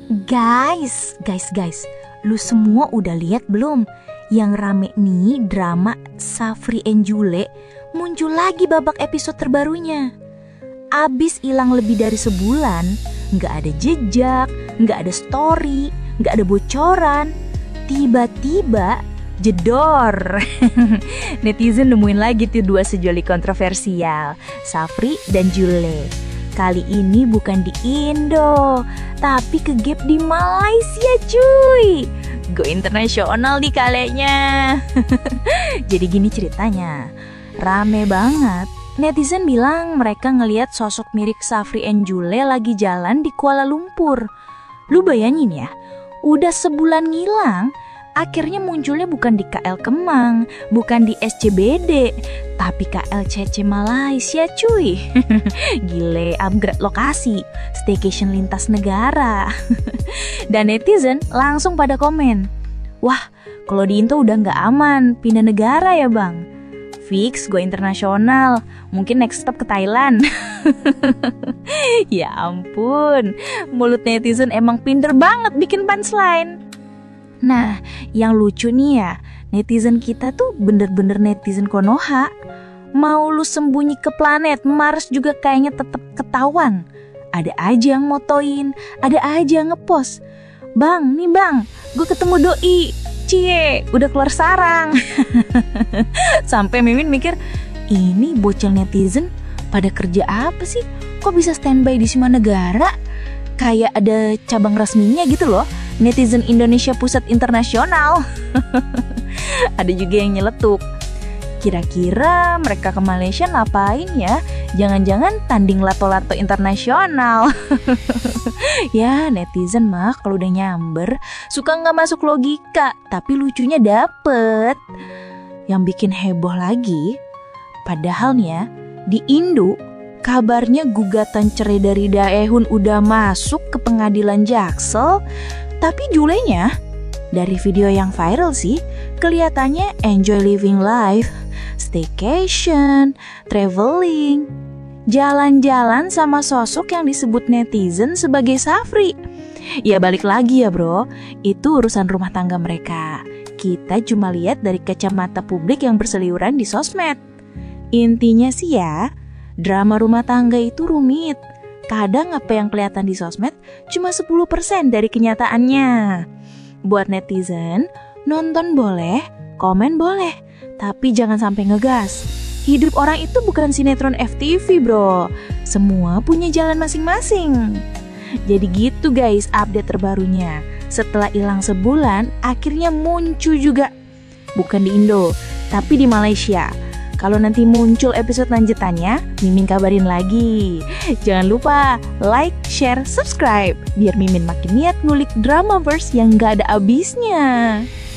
Guys, lu semua udah lihat belum? Yang rame nih drama Safri and Jule muncul lagi babak episode terbarunya. Abis hilang lebih dari sebulan, gak ada jejak, gak ada story, gak ada bocoran. Tiba-tiba jedor. Netizen nemuin lagi tuh dua sejoli kontroversial, Safri dan Jule. Kali ini bukan di Indo, tapi ke gap di Malaysia cuy. Go internasional di kalenya. Jadi gini ceritanya, rame banget. Netizen bilang mereka ngelihat sosok mirip Safri and Jule lagi jalan di Kuala Lumpur. Lu bayangin ya, udah sebulan ngilang, akhirnya munculnya bukan di KL Kemang, bukan di SCBD, tapi KLCC Malaysia cuy. Gile, upgrade lokasi, staycation lintas negara. Dan netizen langsung pada komen, wah kalau di Indo udah gak aman, pindah negara ya bang. Fix go internasional, mungkin next stop ke Thailand. Ya ampun, mulut netizen emang pinter banget bikin punchline. Nah, yang lucu nih ya, netizen kita tuh bener-bener netizen Konoha. Mau lu sembunyi ke planet Mars juga kayaknya tetep ketahuan. Ada aja yang motoin, ada aja yang ngepost. Bang, nih bang, gue ketemu doi. Cie, udah keluar sarang. Sampai Mimin mikir, ini bocil netizen pada kerja apa sih? Kok bisa standby di semua negara? Kayak ada cabang resminya gitu loh. Netizen Indonesia Pusat Internasional. Ada juga yang nyeletuk, kira-kira mereka ke Malaysia ngapain ya? Jangan-jangan tanding lato-lato internasional. Ya netizen mah kalau udah nyamber suka gak masuk logika, tapi lucunya dapet. Yang bikin heboh lagi, padahal nih ya, di Indo kabarnya gugatan cerai dari Daehun udah masuk ke pengadilan Jaksel. Tapi Julenya, dari video yang viral sih, kelihatannya enjoy living life, staycation, traveling, jalan-jalan sama sosok yang disebut netizen sebagai Safri. Ya balik lagi ya bro, itu urusan rumah tangga mereka. Kita cuma lihat dari kacamata publik yang berseliweran di sosmed. Intinya sih ya, drama rumah tangga itu rumit. Kadang apa yang kelihatan di sosmed cuma 10% dari kenyataannya. Buat netizen, nonton boleh, komen boleh, tapi jangan sampai ngegas. Hidup orang itu bukan sinetron FTV bro. Semua punya jalan masing-masing. Jadi gitu guys update terbarunya. Setelah hilang sebulan, akhirnya muncul juga. Bukan di Indo, tapi di Malaysia. Kalau nanti muncul episode lanjutannya, Mimin kabarin lagi. Jangan lupa like, share, subscribe, biar Mimin makin niat ngulik Dramaverse yang gak ada abisnya.